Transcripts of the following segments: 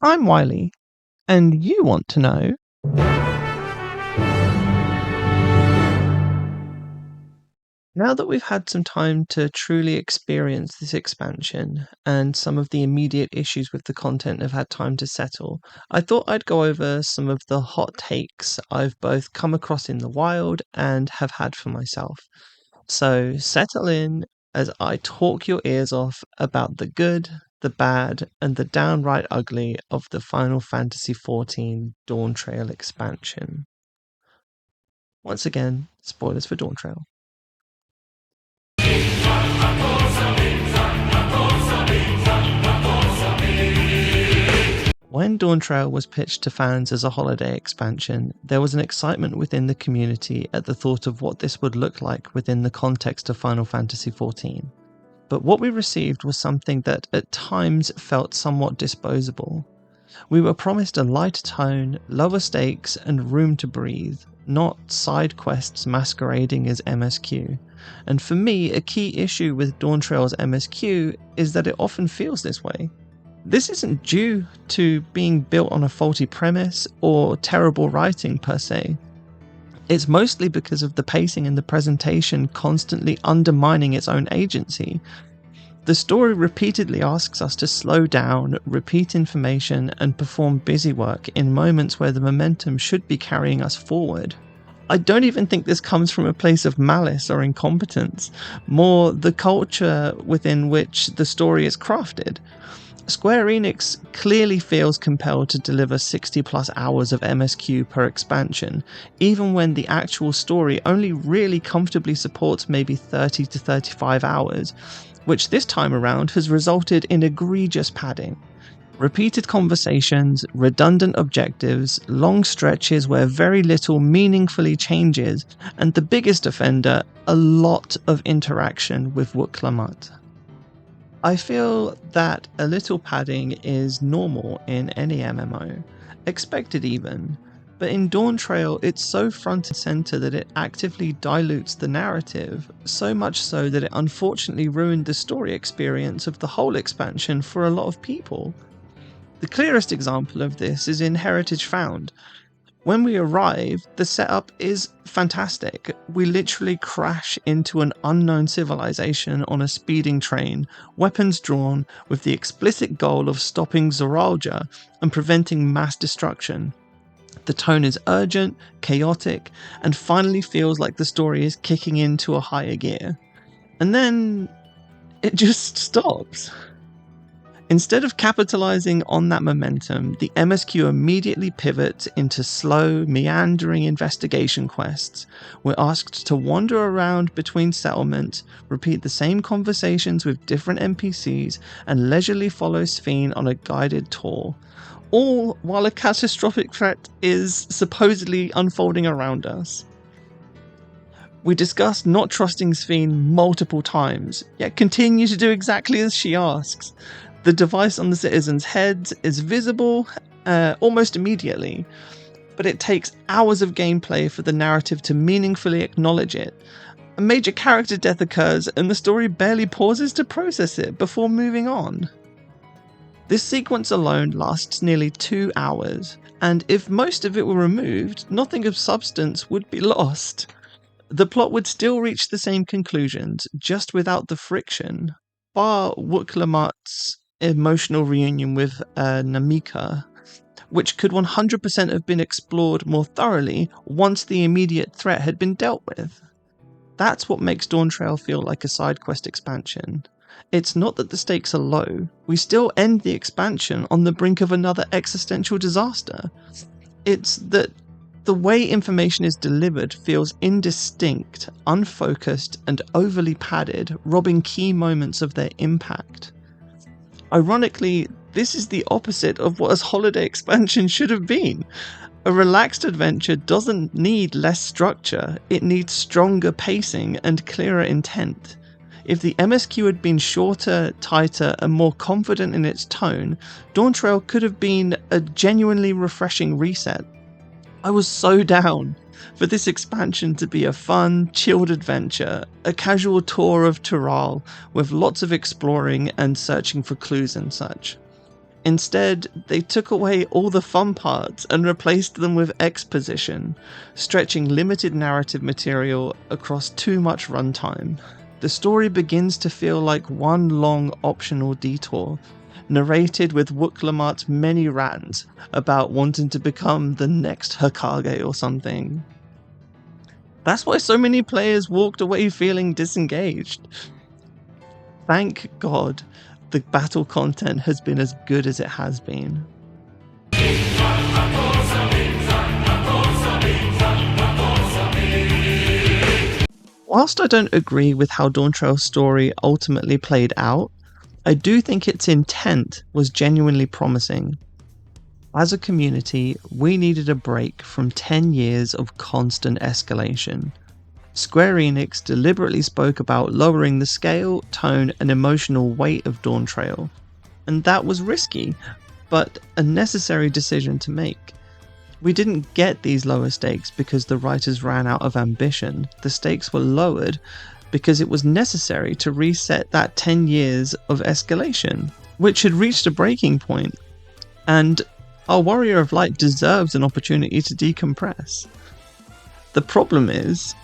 I'm Wiley, and you want to know. Now that we've had some time to truly experience this expansion, and some of the immediate issues with the content have had time to settle, I thought I'd go over some of the hot takes I've both come across in the wild and have had for myself. So settle in as I talk your ears off about the good, the bad, and the downright ugly of the Final Fantasy XIV Dawntrail expansion. Once again, spoilers for Dawntrail. When Dawntrail was pitched to fans as a holiday expansion, there was an excitement within the community at the thought of what this would look like within the context of Final Fantasy XIV. But what we received was something that at times felt somewhat disposable. We were promised a lighter tone, lower stakes, and room to breathe, not side quests masquerading as MSQ. And for me, a key issue with Dawntrail's MSQ is that it often feels this way. This isn't due to being built on a faulty premise or terrible writing per se. It's mostly because of the pacing and the presentation constantly undermining its own agency. The story repeatedly asks us to slow down, repeat information, and perform busy work in moments where the momentum should be carrying us forward. I don't even think this comes from a place of malice or incompetence, more the culture within which the story is crafted. Square Enix clearly feels compelled to deliver 60 plus hours of MSQ per expansion, even when the actual story only really comfortably supports maybe 30 to 35 hours, which this time around has resulted in egregious padding. Repeated conversations, redundant objectives, long stretches where very little meaningfully changes, and the biggest offender, a lot of interaction with Wuk Lamat. I feel that a little padding is normal in any MMO, expected even, but in Dawntrail it's so front and center that it actively dilutes the narrative, so much so that it unfortunately ruined the story experience of the whole expansion for a lot of people. The clearest example of this is in Heritage Found. When we arrive, the setup is fantastic. We literally crash into an unknown civilization on a speeding train, weapons drawn, with the explicit goal of stopping Zoralja and preventing mass destruction. The tone is urgent, chaotic, and finally feels like the story is kicking into a higher gear. And then it just stops. Instead of capitalizing on that momentum, the MSQ immediately pivots into slow, meandering investigation quests. We're asked to wander around between settlements, repeat the same conversations with different NPCs, and leisurely follow Sphene on a guided tour. All while a catastrophic threat is supposedly unfolding around us. We discussed not trusting Sphene multiple times, yet continue to do exactly as she asks. The device on the citizens' heads is visible almost immediately, but it takes hours of gameplay for the narrative to meaningfully acknowledge it. A major character death occurs and the story barely pauses to process it before moving on. This sequence alone lasts nearly 2 hours, and if most of it were removed, nothing of substance would be lost. The plot would still reach the same conclusions, just without the friction, bar Wuk Lamat's emotional reunion with Namika, which could 100% have been explored more thoroughly once the immediate threat had been dealt with. That's what makes Dawntrail feel like a side quest expansion. It's not that the stakes are low, we still end the expansion on the brink of another existential disaster. It's that the way information is delivered feels indistinct, unfocused, and overly padded, robbing key moments of their impact. Ironically, this is the opposite of what a holiday expansion should have been. A relaxed adventure doesn't need less structure, it needs stronger pacing and clearer intent. If the MSQ had been shorter, tighter, and more confident in its tone, Dawntrail could have been a genuinely refreshing reset. I was so down for this expansion to be a fun, chilled adventure, a casual tour of Tural with lots of exploring and searching for clues and such. Instead, they took away all the fun parts and replaced them with exposition, stretching limited narrative material across too much runtime. The story begins to feel like one long optional detour, narrated with Wuk Lamat's many rants about wanting to become the next Hokage or something. That's why so many players walked away feeling disengaged. Thank God the battle content has been as good as it has been. Whilst I don't agree with how Dawntrail's story ultimately played out, I do think its intent was genuinely promising. As a community, we needed a break from 10 years of constant escalation. Square Enix deliberately spoke about lowering the scale, tone, and emotional weight of Dawntrail, and that was risky, but a necessary decision to make. We didn't get these lower stakes because the writers ran out of ambition. The stakes were lowered because it was necessary to reset that 10 years of escalation, which had reached a breaking point, and our Warrior of Light deserves an opportunity to decompress. The problem is,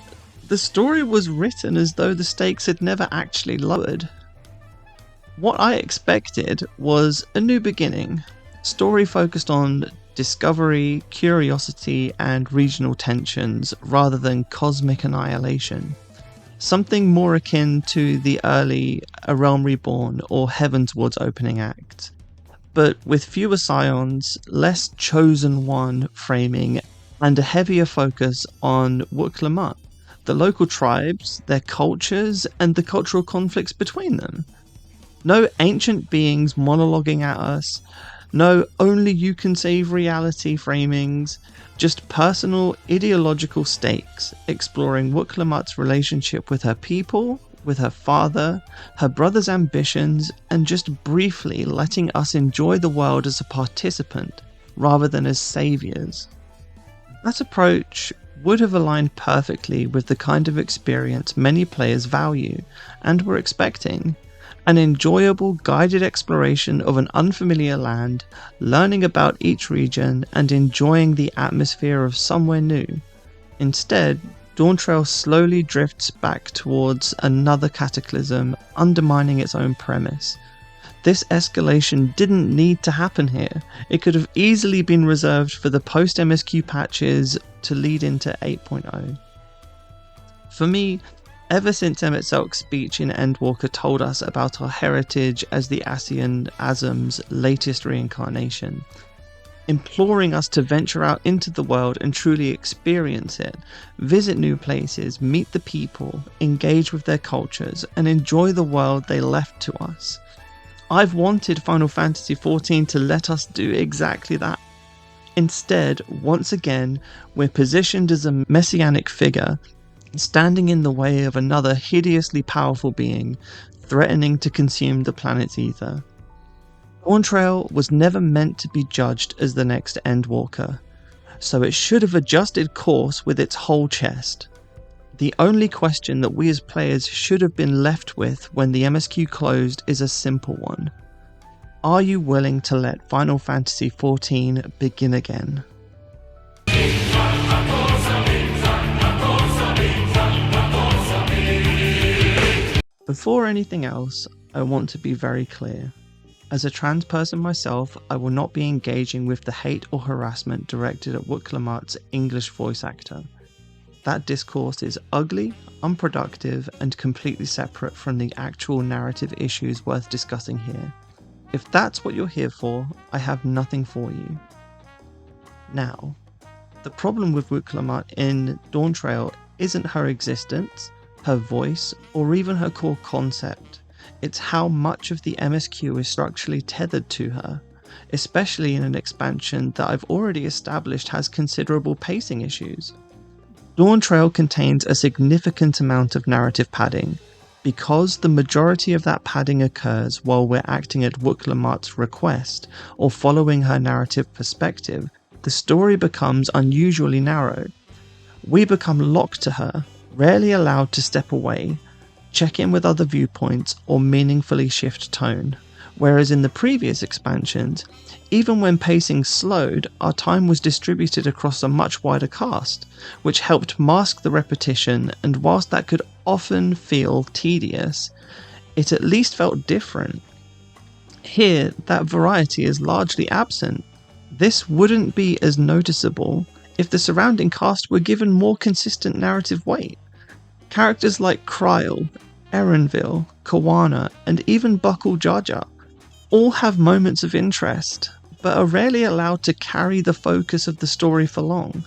the story was written as though the stakes had never actually lowered. What I expected was a new beginning, story focused on discovery, curiosity, and regional tensions rather than cosmic annihilation. Something more akin to the early A Realm Reborn or Heavensward's opening act, but with fewer scions, less chosen one framing, and a heavier focus on Wuk Lamat, the local tribes, their cultures, and the cultural conflicts between them. No ancient beings monologuing at us, no only you can save reality framings, just personal ideological stakes, exploring Wuk Lamat's relationship with her people, with her father, her brother's ambitions, and just briefly letting us enjoy the world as a participant, rather than as saviours. That approach would have aligned perfectly with the kind of experience many players value and were expecting. An enjoyable guided exploration of an unfamiliar land, learning about each region and enjoying the atmosphere of somewhere new. Instead, Dawntrail slowly drifts back towards another cataclysm, undermining its own premise. This escalation didn't need to happen here. It could have easily been reserved for the post-MSQ patches to lead into 8.0. For me, ever since Emmett Selk's speech in Endwalker told us about our heritage as the Ascian Azam's latest reincarnation, imploring us to venture out into the world and truly experience it, visit new places, meet the people, engage with their cultures, and enjoy the world they left to us. I've wanted Final Fantasy XIV to let us do exactly that. Instead, once again, we're positioned as a messianic figure, standing in the way of another hideously powerful being, threatening to consume the planet's ether. Dawntrail was never meant to be judged as the next Endwalker, so it should have adjusted course with its whole chest. The only question that we as players should have been left with when the MSQ closed is a simple one. Are you willing to let Final Fantasy XIV begin again? Before anything else, I want to be very clear. As a trans person myself, I will not be engaging with the hate or harassment directed at Wuk Lamat's English voice actor. That discourse is ugly, unproductive, and completely separate from the actual narrative issues worth discussing here. If that's what you're here for, I have nothing for you. Now, the problem with Wuk Lamat in Dawntrail isn't her existence, her voice, or even her core concept. It's how much of the MSQ is structurally tethered to her, especially in an expansion that I've already established has considerable pacing issues. Dawntrail contains a significant amount of narrative padding. Because the majority of that padding occurs while we're acting at Wuk Lamat's request or following her narrative perspective, the story becomes unusually narrow. We become locked to her, rarely allowed to step away, check in with other viewpoints, or meaningfully shift tone. whereas in the previous expansions, even when pacing slowed, our time was distributed across a much wider cast, which helped mask the repetition, and whilst that could often feel tedious, it at least felt different. Here, that variety is largely absent. This wouldn't be as noticeable if the surrounding cast were given more consistent narrative weight. Characters like Kryl, Erenville, Kawana, and even Buckle Jar Jar all have moments of interest, but are rarely allowed to carry the focus of the story for long.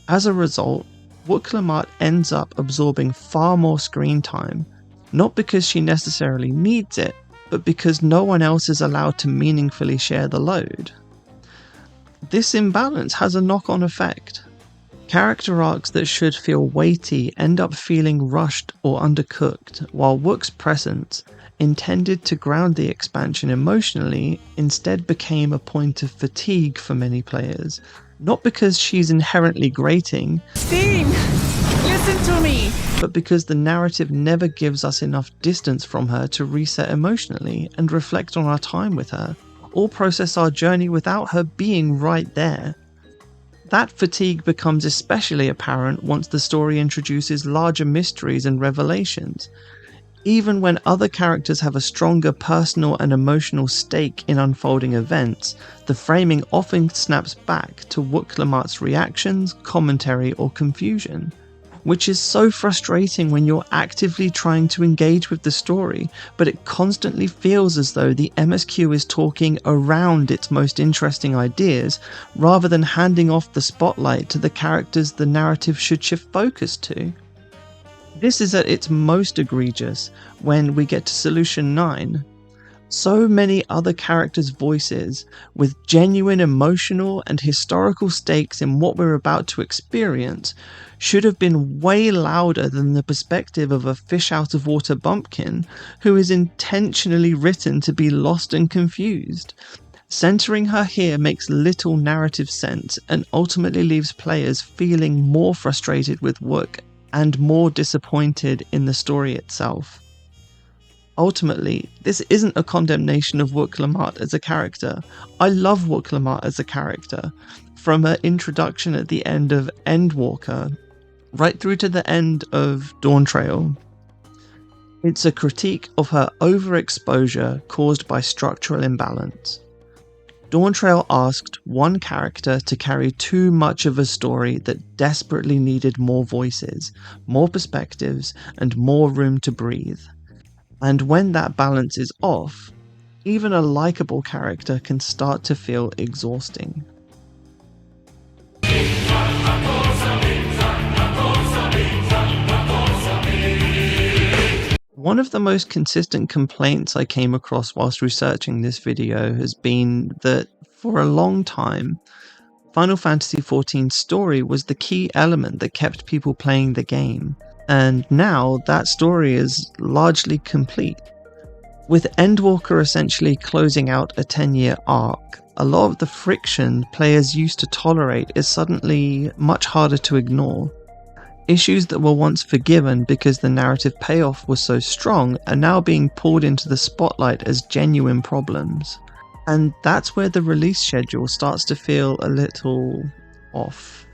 As a result, Wuk Lamat ends up absorbing far more screen time, not because she necessarily needs it, but because no one else is allowed to meaningfully share the load. This imbalance has a knock-on effect. Character arcs that should feel weighty end up feeling rushed or undercooked, while Wuk's presence, intended to ground the expansion emotionally, instead became a point of fatigue for many players, not because she's inherently grating, Steam! Listen to me! but because the narrative never gives us enough distance from her to reset emotionally and reflect on our time with her, or process our journey without her being right there. That fatigue becomes especially apparent once the story introduces larger mysteries and revelations. Even when other characters have a stronger personal and emotional stake in unfolding events, the framing often snaps back to Wuk Lamat's reactions, commentary, or confusion, which is so frustrating when you're actively trying to engage with the story, but it constantly feels as though the MSQ is talking around its most interesting ideas, rather than handing off the spotlight to the characters the narrative should shift focus to. This is at its most egregious when we get to Solution 9. So many other characters' voices, with genuine emotional and historical stakes in what we're about to experience, should have been way louder than the perspective of a fish-out-of-water bumpkin who is intentionally written to be lost and confused. Centering her here makes little narrative sense and ultimately leaves players feeling more frustrated with Wuk and more disappointed in the story itself. Ultimately, this isn't a condemnation of Wuk Lamat as a character. I love Wuk Lamat as a character, from her introduction at the end of Endwalker, right through to the end of Dawntrail. It's a critique of her overexposure caused by structural imbalance. Dawntrail asked one character to carry too much of a story that desperately needed more voices, more perspectives, and more room to breathe. And when that balance is off, even a likable character can start to feel exhausting. One of the most consistent complaints I came across whilst researching this video has been that, for a long time, Final Fantasy XIV's story was the key element that kept people playing the game, and now that story is largely complete. With Endwalker essentially closing out a 10-year arc, a lot of the friction players used to tolerate is suddenly much harder to ignore. Issues that were once forgiven because the narrative payoff was so strong are now being pulled into the spotlight as genuine problems. And that's where the release schedule starts to feel a little off.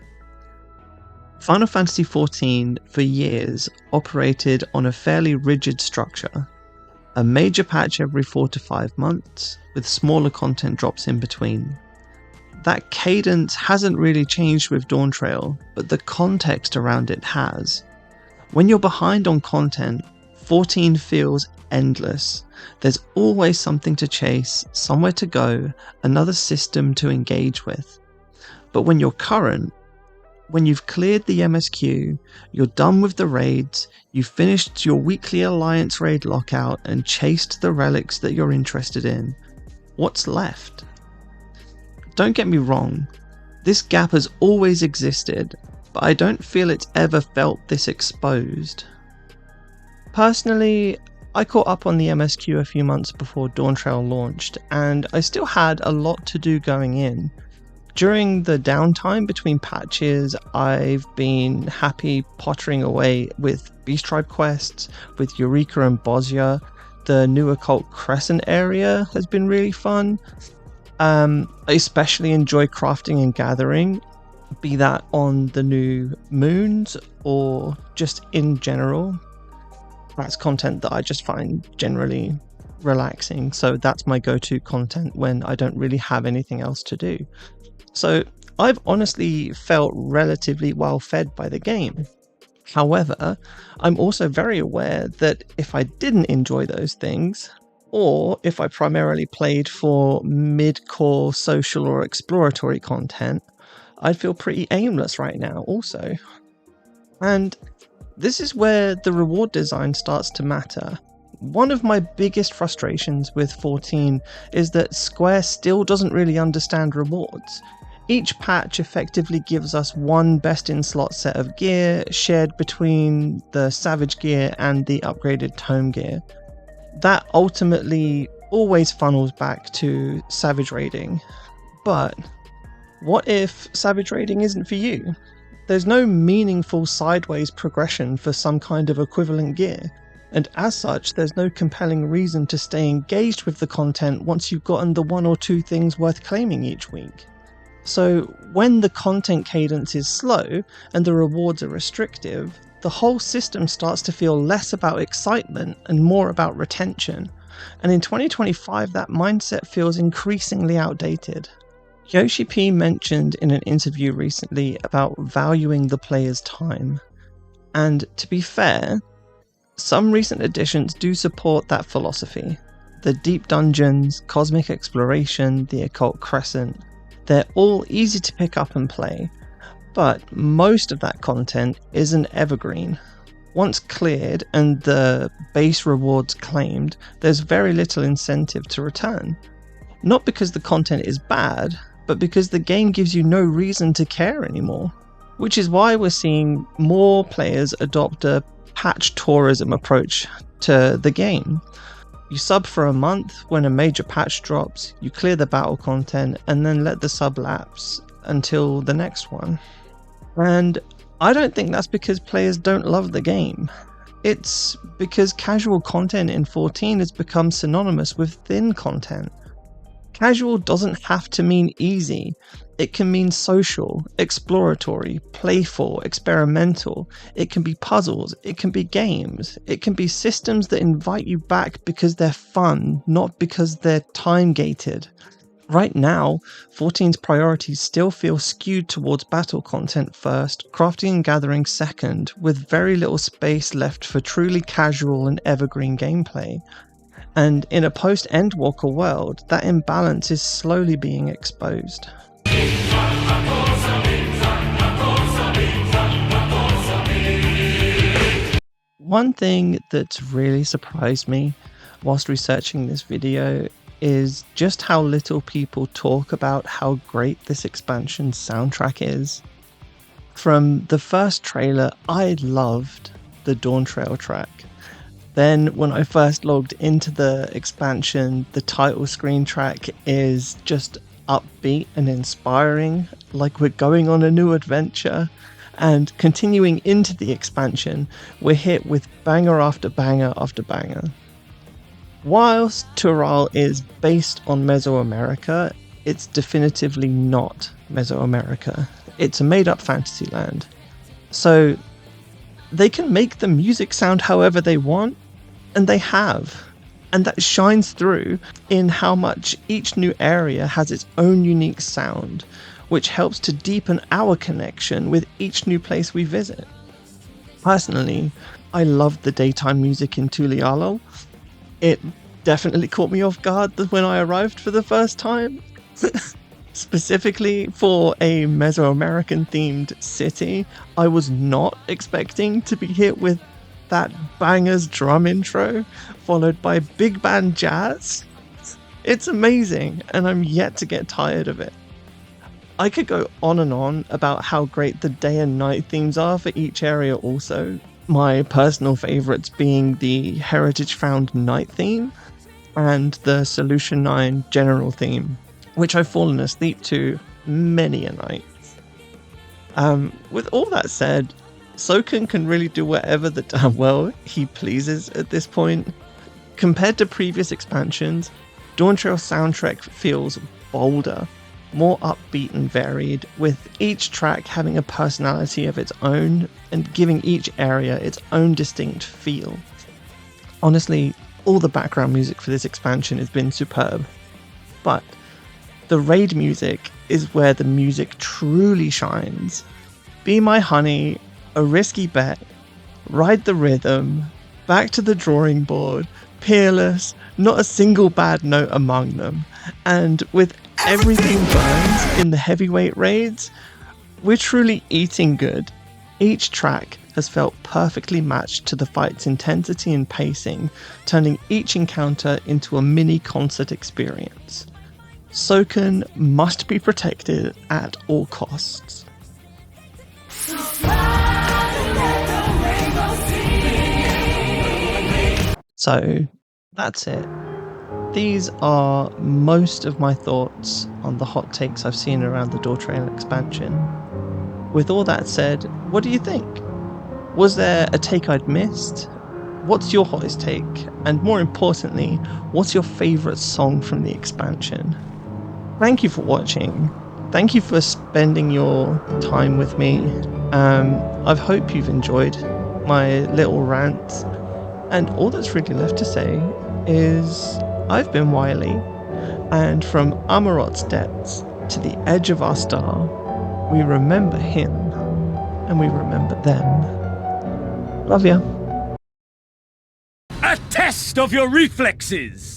Final Fantasy XIV, for years, operated on a fairly rigid structure. A major patch every 4 to 5 months, with smaller content drops in between. That cadence hasn't really changed with Dawntrail, but the context around it has. When you're behind on content, 14 feels endless. There's always something to chase, somewhere to go, another system to engage with. But when you're current, when you've cleared the MSQ, you're done with the raids, you've finished your weekly Alliance raid lockout and chased the relics that you're interested in, what's left? Don't get me wrong, this gap has always existed, but I don't feel it's ever felt this exposed. Personally, I caught up on the MSQ a few months before Dawntrail launched, and I still had a lot to do going in. During the downtime between patches, I've been happy pottering away with Beast Tribe quests, with Eureka and Bosnia, the new Occult Crescent area has been really fun. I especially enjoy crafting and gathering, be that on the new moons or just in general. That's content that I just find generally relaxing, so that's my go-to content when I don't really have anything else to do. So I've honestly felt relatively well fed by the game. However, I'm also very aware that if I didn't enjoy those things, or if I primarily played for mid-core social or exploratory content, I'd feel pretty aimless right now also. And this is where the reward design starts to matter. One of my biggest frustrations with 14 is that Square still doesn't really understand rewards. Each patch effectively gives us one best-in-slot set of gear shared between the Savage gear and the upgraded Tome gear. That ultimately always funnels back to Savage raiding. But what if Savage raiding isn't for you? There's no meaningful sideways progression for some kind of equivalent gear, and as such there's no compelling reason to stay engaged with the content once you've gotten the one or two things worth claiming each week. So when the content cadence is slow and the rewards are restrictive, the whole system starts to feel less about excitement and more about retention. And in 2025 that mindset feels increasingly outdated. Yoshi P mentioned in an interview recently about valuing the player's time. And to be fair, some recent additions do support that philosophy. The deep dungeons, cosmic exploration, the occult crescent, they're all easy to pick up and play, but most of that content isn't evergreen. Once cleared and the base rewards claimed, there's very little incentive to return. Not because the content is bad, but because the game gives you no reason to care anymore. Which is why we're seeing more players adopt a patch tourism approach to the game. You sub for a month when a major patch drops, you clear the battle content, and then let the sub lapse until the next one. And I don't think that's because players don't love the game. It's because casual content in 14 has become synonymous with thin content. Casual doesn't have to mean easy. It can mean social, exploratory, playful, experimental. It can be puzzles, it can be games, it can be systems that invite you back because they're fun, not because they're time-gated. Right now, 14's priorities still feel skewed towards battle content first, crafting and gathering second, with very little space left for truly casual and evergreen gameplay. And in a post-Endwalker world, that imbalance is slowly being exposed. One thing that's really surprised me whilst researching this video is just how little people talk about how great this expansion's soundtrack is. From the first trailer, I loved the Dawntrail track. Then when I first logged into the expansion, the title screen track is just upbeat and inspiring, like we're going on a new adventure. And continuing into the expansion, we're hit with banger after banger after banger. Whilst Tural is based on Mesoamerica, it's definitively not Mesoamerica. It's a made-up fantasy land. So they can make the music sound however they want, and they have. And that shines through in how much each new area has its own unique sound, which helps to deepen our connection with each new place we visit. Personally, I loved the daytime music in Tulialo. It definitely caught me off guard when I arrived for the first time. Specifically for a Mesoamerican themed city, I was not expecting to be hit with that banger's drum intro, followed by big band jazz. It's amazing, and I'm yet to get tired of it. I could go on and on about how great the day and night themes are for each area also, my personal favourites being the Heritage Found night theme and the Solution 9 general theme, which I've fallen asleep to many a night. With all that said, Soken can really do whatever the damn well he pleases at this point. Compared to previous expansions, Dawntrail's soundtrack feels bolder, more upbeat and varied, with each track having a personality of its own and giving each area its own distinct feel. Honestly, all the background music for this expansion has been superb, but the raid music is where the music truly shines. Be My Honey, A Risky Bet, Ride the Rhythm, Back to the Drawing Board, Peerless, not a single bad note among them, and with Everything Burns in the heavyweight raids, we're truly eating good. Each track has felt perfectly matched to the fight's intensity and pacing, turning each encounter into a mini concert experience. Soken must be protected at all costs. So that's it. These are most of my thoughts on the hot takes I've seen around the Dawntrail expansion. With all that said, what do you think? Was there a take I'd missed? What's your hottest take? And more importantly, what's your favourite song from the expansion? Thank you for watching. Thank you for spending your time with me. I hope you've enjoyed my little rant. And all that's really left to say is I've been Wiley, and from Amarot's depths to the edge of our star, we remember him and we remember them. Love ya. A test of your reflexes!